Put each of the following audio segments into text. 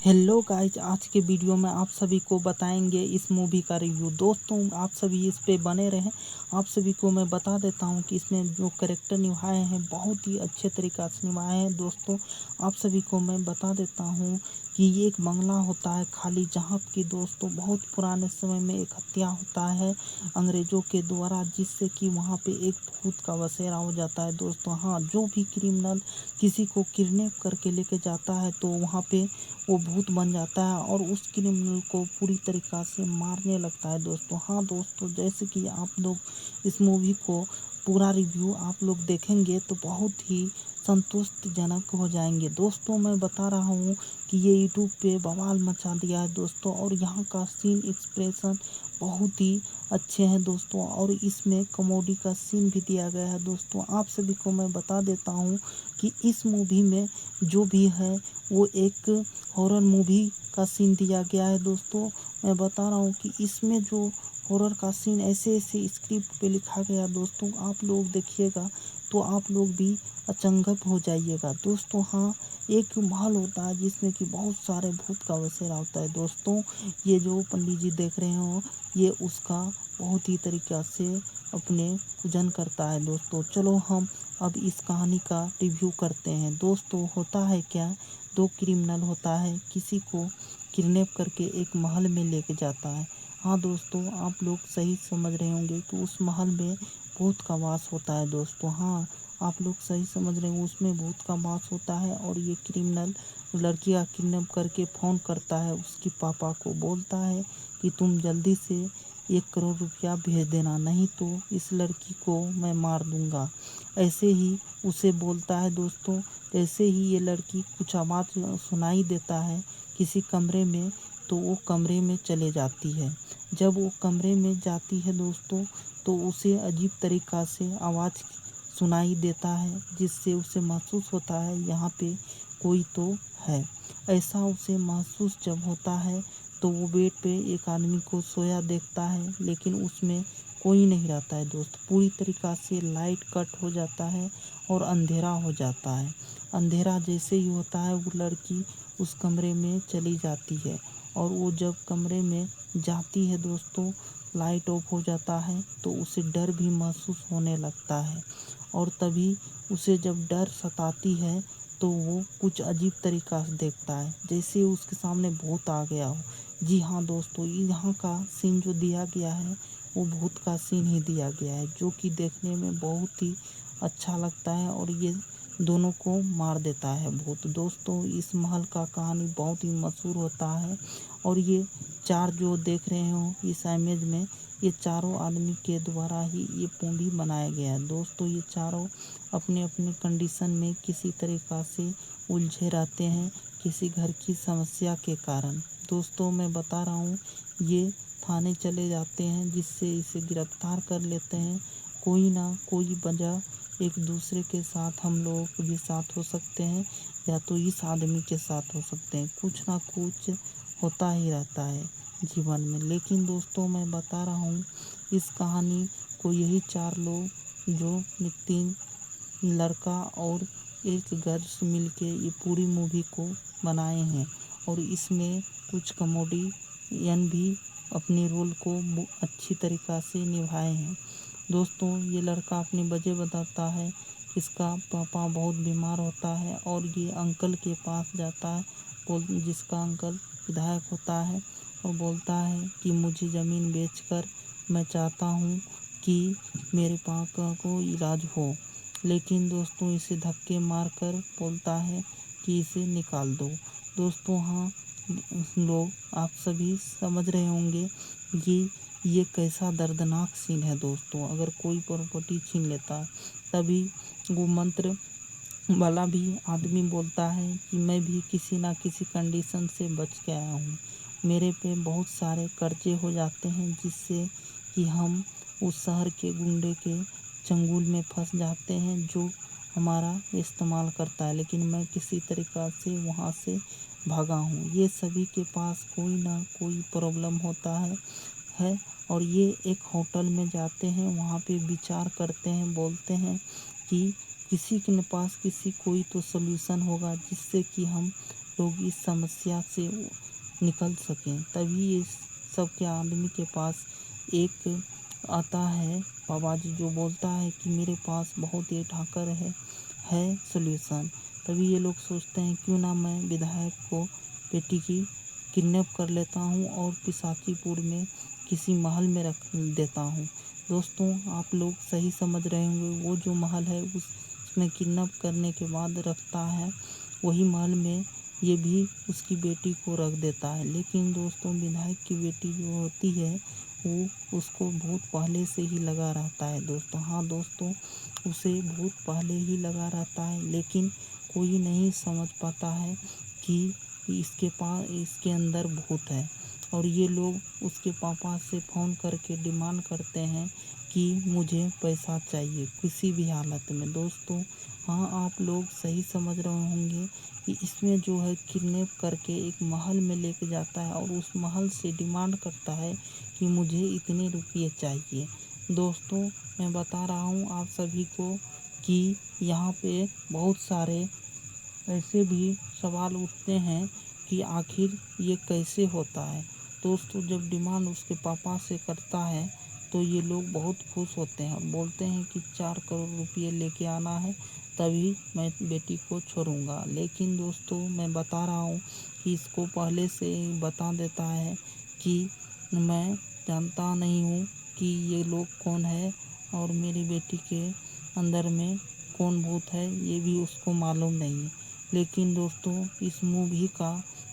Hello guys, आज के video में आप सभी को बताएंगे इस मूवी का रिव्यू। दोस्तों, आप सभी इस पे बने रहें। आप सभी को मैं बता देता हूं कि इसमें जो कैरेक्टर निभाए हैं बहुत ही अच्छे तरीक़ा से निभाए हैं। दोस्तों, आप सभी को मैं बता देता हूं कि ये एक बंगला होता है खाली, जहां की दोस्तों बहुत पुराने समय में एक हत्या होता है अंग्रेज़ों के द्वारा, जिससे कि वहां पे एक भूत का बसेरा हो जाता है। दोस्तों हाँ, जो भी क्रिमिनल किसी को किडनैप करके लेके जाता है तो वहाँ पे वो भूत बन जाता है और उस क्रिमिनल को पूरी तरीक़ा से मारने लगता है। दोस्तों हाँ दोस्तों, जैसे कि आप लोग इस मूवी को पूरा रिव्यू आप लोग देखेंगे तो बहुत ही संतुष्टिजनक हो जाएंगे। दोस्तों, मैं बता रहा हूँ कि ये यूट्यूब पे बवाल मचा दिया है दोस्तों, और यहाँ का सीन एक्सप्रेशन बहुत ही अच्छे हैं दोस्तों, और इसमें कॉमेडी का सीन भी दिया गया है। दोस्तों, आप सभी को मैं बता देता हूँ कि इस मूवी में जो भी है वो एक हॉरर मूवी का सीन दिया गया है। दोस्तों, मैं बता रहा हूँ कि इसमें जो हॉरर का सीन ऐसे ऐसे स्क्रिप्ट पे लिखा गया दोस्तों, आप लोग देखिएगा तो आप लोग भी अचंभव हो जाइएगा। दोस्तों हाँ, एक महल होता है जिसमें कि बहुत सारे भूत का बसेरा होता है। दोस्तों, ये जो पंडित जी देख रहे हो, ये उसका बहुत ही तरीक़ा से अपने पूजन करता है। दोस्तों चलो हम अब इस कहानी का रिव्यू करते हैं। दोस्तों, होता है क्या, दो क्रिमिनल होता है, किसी को किडनैप करके एक महल में लेके जाता है। हाँ दोस्तों, आप लोग सही समझ रहे होंगे कि उस महल में भूत का वास होता है। दोस्तों हाँ, आप लोग सही समझ रहे हो, उसमें भूत का वास होता है। और ये क्रिमिनल लड़की का किडनैप करके फ़ोन करता है उसके पापा को, बोलता है कि तुम जल्दी से 1 करोड़ रुपया भेज देना, नहीं तो इस लड़की को मैं मार दूंगा। ऐसे ही उसे बोलता है। दोस्तों, जैसे ही ये लड़की कुछ आवाज़ सुनाई देता है किसी कमरे में, तो वो कमरे में चले जाती है। जब वो कमरे में जाती है दोस्तों, तो उसे अजीब तरीक़ा से आवाज़ सुनाई देता है, जिससे उसे महसूस होता है यहाँ पे कोई तो है। ऐसा उसे महसूस जब होता है तो वो बेड पे एक आदमी को सोया देखता है, लेकिन उसमें कोई नहीं रहता है। दोस्त, पूरी तरीक़ा से लाइट कट हो जाता है और अंधेरा हो जाता है। अंधेरा जैसे ही होता है वो लड़की उस कमरे में चली जाती है, और वो जब कमरे में जाती है दोस्तों, लाइट ऑफ हो जाता है तो उसे डर भी महसूस होने लगता है। और तभी उसे जब डर सताती है तो वो कुछ अजीब तरीक़ा से देखता है, जैसे उसके सामने भूत आ गया हो। जी हाँ दोस्तों, यहाँ का सीन जो दिया गया है वो भूत का सीन ही दिया गया है, जो कि देखने में बहुत ही अच्छा लगता है, और ये दोनों को मार देता है भूत। दोस्तों, इस महल का कहानी बहुत ही मशहूर होता है, और ये चार जो देख रहे हो इस इमेज में, ये चारों आदमी के द्वारा ही ये मूवी बनाया गया है। दोस्तों, ये चारों अपने अपने कंडीशन में किसी तरीक़ा से उलझे रहते हैं किसी घर की समस्या के कारण। दोस्तों, मैं बता रहा हूँ, ये थाने चले जाते हैं, जिससे इसे गिरफ्तार कर लेते हैं। कोई ना कोई वजह एक दूसरे के साथ हम लोगों के भी साथ हो सकते हैं, या तो इस आदमी के साथ हो सकते हैं। कुछ ना कुछ होता ही रहता है जीवन में। लेकिन दोस्तों, मैं बता रहा हूँ, इस कहानी को यही चार लोग जो तीन लड़का और एक गर्ल्स मिलके ये पूरी मूवी को बनाए हैं, और इसमें कुछ कॉमेडियन भी अपने रोल को अच्छी तरीक़ा से निभाए हैं। दोस्तों, ये लड़का अपनी वजह बताता है, इसका पापा बहुत बीमार होता है, और ये अंकल के पास जाता है, जिसका अंकल विधायक होता है, और बोलता है कि मुझे ज़मीन बेचकर मैं चाहता हूँ कि मेरे पापा को इलाज हो। लेकिन दोस्तों, इसे धक्के मारकर बोलता है कि इसे निकाल दो। दोस्तों हाँ, लोग आप सभी समझ रहे होंगे कि ये कैसा दर्दनाक सीन है। दोस्तों, अगर कोई प्रॉपर्टी छीन लेता, तभी वो मंत्र वाला भी आदमी बोलता है कि मैं भी किसी ना किसी कंडीशन से बच के आया हूँ, मेरे पे बहुत सारे कर्जे हो जाते हैं, जिससे कि हम उस शहर के गुंडे के चंगुल में फंस जाते हैं, जो हमारा इस्तेमाल करता है, लेकिन मैं किसी तरीक़ा से वहाँ से भागा हूँ। ये सभी के पास कोई ना कोई प्रॉब्लम होता है, और ये एक होटल में जाते हैं, वहाँ पे विचार करते हैं, बोलते हैं कि किसी के पास कोई तो सलूशन होगा जिससे कि हम लोग इस समस्या से निकल सकें। तभी इस सब के आदमी के पास एक आता है बाबाजी जो बोलता है कि मेरे पास बहुत ही ठाकर है सलूशन। तभी ये लोग सोचते हैं क्यों ना मैं विधायक को बेटी की किडनैप कर लेता हूँ और पिशाचीपुर में किसी महल में रख देता हूँ। दोस्तों आप लोग सही समझ रहे होंगे, वो जो महल है उसमें किडनैप करने के बाद रखता है, वही महल में ये भी उसकी बेटी को रख देता है। लेकिन दोस्तों विधायक की बेटी जो होती है वो उसको भूत पहले से ही लगा रहता है दोस्तों। हाँ दोस्तों, उसे भूत पहले ही लगा रहता है, लेकिन कोई नहीं समझ पाता है कि इसके अंदर भूत है। और ये लोग उसके पापा से फ़ोन करके डिमांड करते हैं कि मुझे पैसा चाहिए किसी भी हालत में। दोस्तों हाँ, आप लोग सही समझ रहे होंगे कि इसमें जो है किडनैप करके एक महल में लेके जाता है और उस महल से डिमांड करता है कि मुझे इतने रुपये चाहिए। दोस्तों मैं बता रहा हूँ आप सभी को कि यहाँ पे बहुत सारे ऐसे भी सवाल उठते हैं कि आखिर ये कैसे होता है। दोस्तों जब डिमांड उसके पापा से करता है तो ये लोग बहुत खुश होते हैं और बोलते हैं कि 4 करोड़ रुपये लेके आना है तभी मैं बेटी को छोड़ूंगा। लेकिन दोस्तों मैं बता रहा हूँ कि इसको पहले से ही बता देता है कि मैं जानता नहीं हूँ कि ये लोग कौन है और मेरी बेटी के अंदर में कौन भूत है ये भी उसको मालूम नहीं है। लेकिन दोस्तों इस मूवी का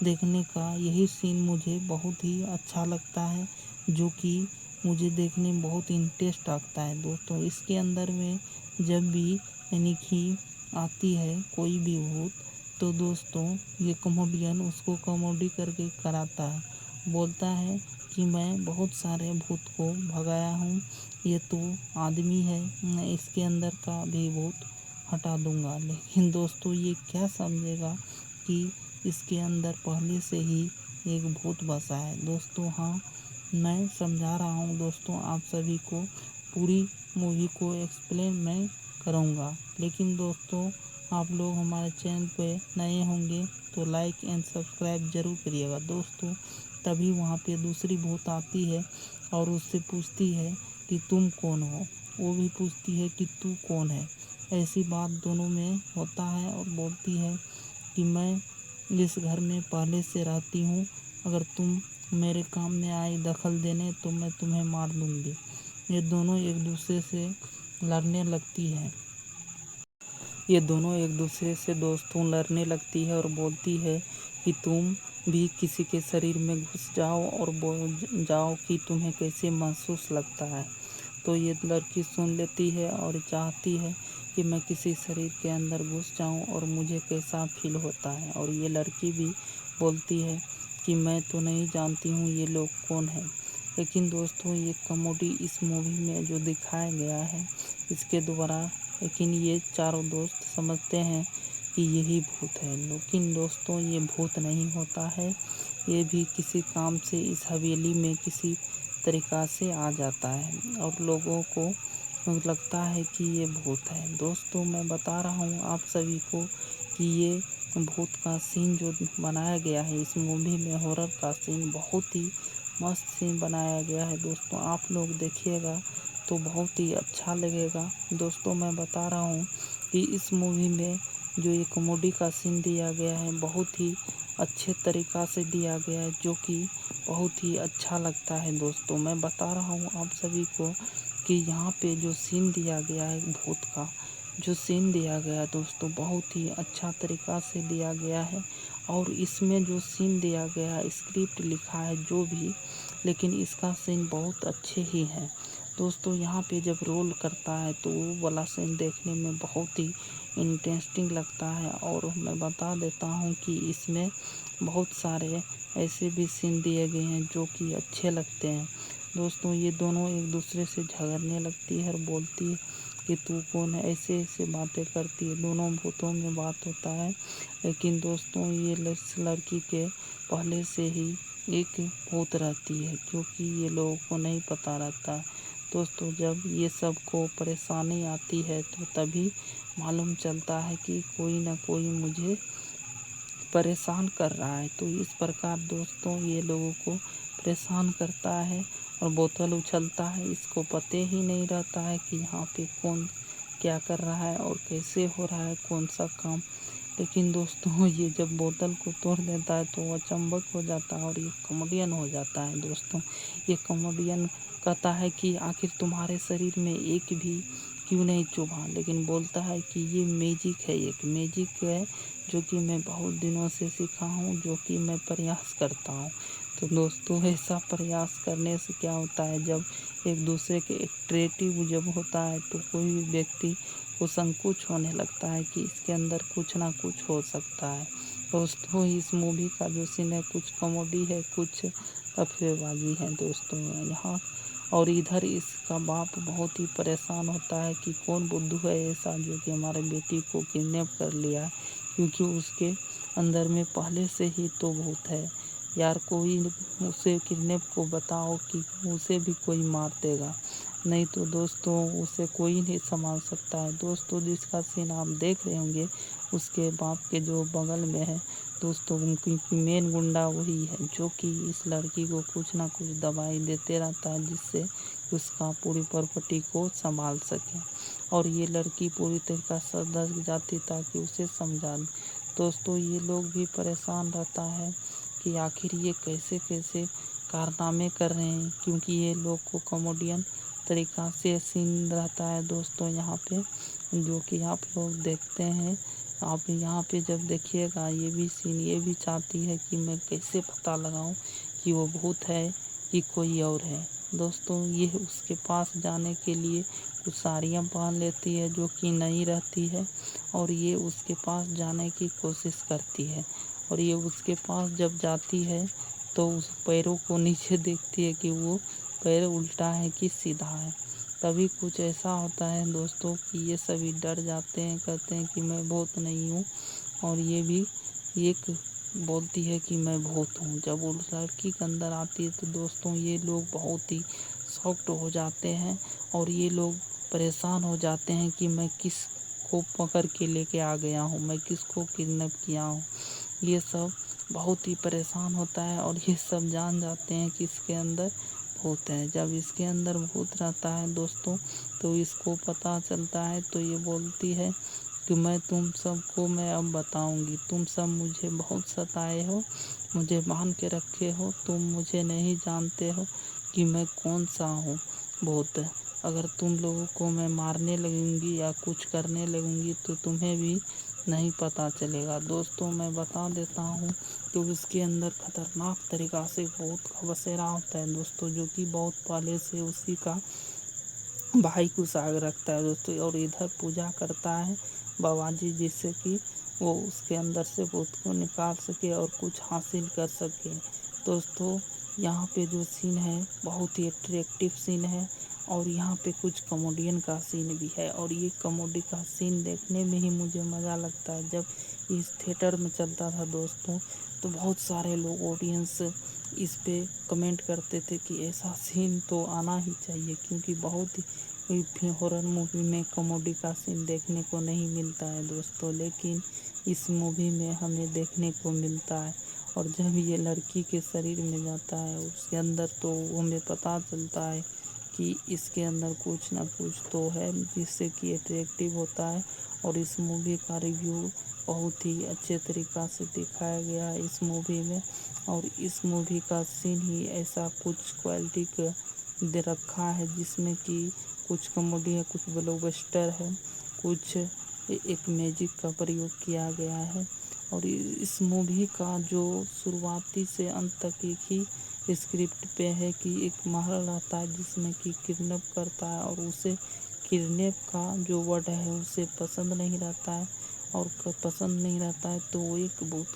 देखने का यही सीन मुझे बहुत ही अच्छा लगता है, जो कि मुझे देखने में बहुत इंटरेस्ट आता है। दोस्तों इसके अंदर में जब भी यानी कि आती है कोई भी भूत तो दोस्तों ये कॉमेडियन उसको कॉमेडी करके कराता है, बोलता है कि मैं बहुत सारे भूत को भगाया हूँ, ये तो आदमी है, मैं इसके अंदर का भी भूत हटा दूंगा। लेकिन दोस्तों ये क्या समझेगा कि इसके अंदर पहले से ही एक भूत बसा है। दोस्तों हाँ, मैं समझा रहा हूँ दोस्तों आप सभी को, पूरी मूवी को एक्सप्लेन मैं करूँगा। लेकिन दोस्तों आप लोग हमारे चैनल पे नए होंगे तो लाइक एंड सब्सक्राइब ज़रूर करिएगा दोस्तों। तभी वहाँ पे दूसरी भूत आती है और उससे पूछती है कि तुम कौन हो, वो भी पूछती है कि तू कौन है। ऐसी बात दोनों में होता है और बोलती है कि मैं इस घर में पहले से रहती हूँ, अगर तुम मेरे काम में आई दखल देने तो मैं तुम्हें मार दूँगी। ये दोनों एक दूसरे से लड़ने लगती है। ये दोनों एक दूसरे से दोस्तों लड़ने लगती है और बोलती है कि तुम भी किसी के शरीर में घुस जाओ और बोल जाओ कि तुम्हें कैसे महसूस लगता है। तो ये लड़की सुन लेती है और चाहती है कि मैं किसी शरीर के अंदर घुस जाऊं और मुझे कैसा फील होता है। और ये लड़की भी बोलती है कि मैं तो नहीं जानती हूँ ये लोग कौन है। लेकिन दोस्तों ये कॉमेडी इस मूवी में जो दिखाया गया है इसके द्वारा, लेकिन ये चारों दोस्त समझते हैं कि यही भूत है। लेकिन दोस्तों ये भूत नहीं होता है, ये भी किसी काम से इस हवेली में किसी तरीक़ा से आ जाता है और लोगों को लगता है कि ये भूत है। दोस्तों मैं बता रहा हूँ आप सभी को कि ये भूत का सीन जो बनाया गया है इस मूवी में, हॉरर का सीन बहुत ही मस्त सीन बनाया गया है। दोस्तों आप लोग देखिएगा तो बहुत ही अच्छा लगेगा। दोस्तों मैं बता रहा हूँ कि इस मूवी में जो ये कॉमेडी का सीन दिया गया है बहुत ही अच्छे तरीक़ा से दिया गया है, जो कि बहुत ही अच्छा लगता है। दोस्तों मैं बता रहा हूँ आप सभी को कि यहाँ पे जो सीन दिया गया है भूत का जो सीन दिया गया है दोस्तों बहुत ही अच्छा तरीक़ा से दिया गया है। और इसमें जो सीन दिया गया है स्क्रिप्ट लिखा है जो भी, लेकिन इसका सीन बहुत अच्छे ही है। दोस्तों यहाँ पे जब रोल करता है तो वो वाला सीन देखने में बहुत ही इंटरेस्टिंग लगता है। और मैं बता देता हूँ कि इसमें बहुत सारे ऐसे भी सीन दिए गए हैं जो कि अच्छे लगते हैं। दोस्तों ये दोनों एक दूसरे से झगड़ने लगती है और बोलती है कि तू कौन है, ऐसे ऐसे बातें करती है, दोनों भूतों में बात होता है। लेकिन दोस्तों ये लड़की के पहले से ही एक भूत रहती है क्योंकि ये लोगों को नहीं पता रहता। दोस्तों जब ये सब को परेशानी आती है तो तभी मालूम चलता है कि कोई ना कोई मुझे परेशान कर रहा है। तो इस प्रकार दोस्तों ये लोगों को परेशान करता है और बोतल उछलता है। इसको पता ही नहीं रहता है कि यहाँ पे कौन क्या कर रहा है और कैसे हो रहा है कौन सा काम। लेकिन दोस्तों ये जब बोतल को तोड़ देता है तो वो अचंभव हो जाता है और ये कॉमेडियन हो जाता है दोस्तों। ये कॉमेडियन कहता है कि आखिर तुम्हारे शरीर में एक भी क्यों नहीं चुभा, लेकिन बोलता है कि ये मैजिक है, एक मैजिक है जो कि मैं बहुत दिनों से सीखा हूँ, जो कि मैं प्रयास करता हूँ। तो दोस्तों ऐसा प्रयास करने से क्या होता है, जब एक दूसरे के अट्रैक्टिव जब होता है तो कोई भी व्यक्ति को संकोच होने लगता है कि इसके अंदर कुछ ना कुछ हो सकता है। दोस्तों इस मूवी का जो सीन है कुछ कॉमेडी है, कुछ अफवाहबाजी है दोस्तों यहाँ। और इधर इसका बाप बहुत ही परेशान होता है कि कौन बुद्धू है ऐसा जो कि हमारे बेटी को किडनैप कर लिया है, क्योंकि उसके अंदर में पहले से ही तो भूत है यार। कोई उसे किडनैप को बताओ कि उसे भी कोई मार देगा, नहीं तो दोस्तों उसे कोई नहीं संभाल सकता है। दोस्तों जिसका सीन आप देख रहे होंगे उसके बाप के जो बगल में है दोस्तों, उनकी मेन गुंडा वही है जो कि इस लड़की को कुछ ना कुछ दवाई देते रहता है जिससे उसका पूरी प्रॉपर्टी को संभाल सके और ये लड़की पूरी तरीका से सदक जाती ताकि उसे समझा। दोस्तों ये लोग भी परेशान रहता है कि आखिर ये कैसे कैसे कारनामे कर रहे हैं, क्योंकि ये लोग को कॉमेडियन तरीका से सीन रहता है दोस्तों यहाँ पे, जो कि आप लोग देखते हैं। आप यहाँ पे जब देखिएगा ये भी सीन ये भी चाहती है कि मैं कैसे पता लगाऊं कि वो भूत है कि कोई और है। दोस्तों ये उसके पास जाने के लिए कुछ साड़ियाँ पहन लेती है जो कि नहीं रहती है और ये उसके पास जाने की कोशिश करती है और ये उसके पास जब जाती है तो उस पैरों को नीचे देखती है कि वो पैर उल्टा है कि सीधा है। तभी कुछ ऐसा होता है दोस्तों कि ये सभी डर जाते हैं, कहते हैं कि मैं भूत नहीं हूँ और ये भी एक बोलती है कि मैं भूत हूँ। जब वो लड़की के अंदर आती है तो दोस्तों ये लोग बहुत ही शॉक्ड हो जाते हैं और ये लोग परेशान हो जाते हैं कि मैं किस को पकड़ के लेके आ गया हूँ, मैं किसको किडनैप किया हूँ। ये सब बहुत ही परेशान होता है और ये सब जान जाते हैं कि इसके अंदर भूत है। जब इसके अंदर भूत रहता है दोस्तों तो इसको पता चलता है तो ये बोलती है कि मैं तुम सबको मैं अब बताऊंगी, तुम सब मुझे बहुत सताए हो, मुझे बांध के रखे हो, तुम मुझे नहीं जानते हो कि मैं कौन सा हूँ भूत। अगर तुम लोगों को मैं मारने लगूंगी या कुछ करने लगूंगी तो तुम्हें भी नहीं पता चलेगा। दोस्तों मैं बता देता हूँ तो इसके अंदर खतरनाक तरीका से भूत का बसेरा होता है दोस्तों, जो कि बहुत पहले से उसी का भाई को साग रखता है दोस्तों और इधर पूजा करता है बाबा जी जिससे कि वो उसके अंदर से भूत को निकाल सके और कुछ हासिल कर सके। दोस्तों यहाँ पे जो सीन है बहुत ही अट्रैक्टिव सीन है और यहाँ पे कुछ कॉमेडियन का सीन भी है और ये कॉमेडी का सीन देखने में ही मुझे मज़ा लगता है। जब इस थिएटर में चलता था दोस्तों तो बहुत सारे लोग ऑडियंस इस पे कमेंट करते थे कि ऐसा सीन तो आना ही चाहिए, क्योंकि बहुत ही हॉरर मूवी में कॉमेडी का सीन देखने को नहीं मिलता है दोस्तों, लेकिन इस मूवी में हमें देखने को मिलता है। और जब ये लड़की के शरीर में जाता है उसके अंदर तो हमें पता चलता है कि इसके अंदर कुछ ना कुछ तो है जिससे कि अट्रैक्टिव होता है। और इस मूवी का रिव्यू बहुत ही अच्छे तरीक़ा से दिखाया गया है इस मूवी में और इस मूवी का सीन ही ऐसा कुछ क्वालिटी का दे रखा है जिसमें कि कुछ कॉमेडी है, कुछ ब्लॉकबस्टर है, कुछ एक मैजिक का प्रयोग किया गया है। और इस मूवी का जो शुरुआती से अंत तक एक ही स्क्रिप्ट पे है कि एक महल रहता है जिसमें कि किडनैप करता है और उसे किडनैप का जो वर्ड है उसे पसंद नहीं रहता है और पसंद नहीं रहता है तो वो एक बहुत